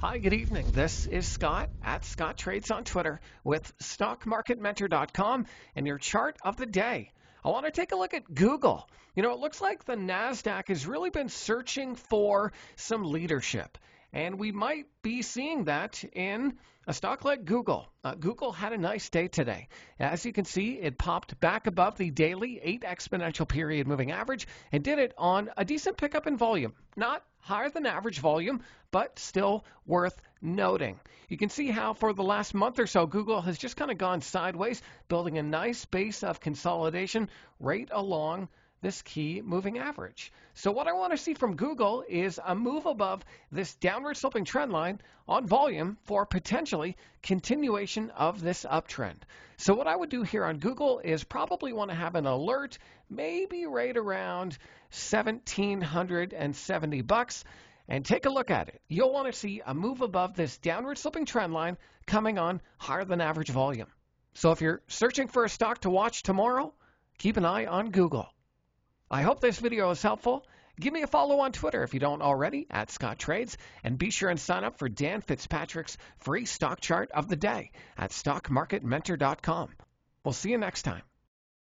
Hi, good evening. This is Scott at Scott Trades on Twitter with StockMarketMentor.com and your chart of the day. I want to take a look at Google. It looks like the NASDAQ has really been searching for some leadership, and we might be seeing that in a stock like Google. Google had a nice day today. As you can see, it popped back above the daily 8 exponential period moving average and did it on a decent pickup in volume. Not higher than average volume, but still worth noting. You can see how for the last month or so, Google has just kind of gone sideways, building a nice base of consolidation right along this key moving average. So what I want to see from Google is a move above this downward sloping trend line on volume for potentially continuation of this uptrend. So what I would do here on Google is probably want to have an alert, maybe right around $1,770, and take a look at it. You'll want to see a move above this downward sloping trend line coming on higher than average volume. So if you're searching for a stock to watch tomorrow, keep an eye on Google. I hope this video is helpful. Give me a follow on Twitter if you don't already, at Scott Trades, and be sure and sign up for Dan Fitzpatrick's free stock chart of the day at StockMarketMentor.com. We'll see you next time.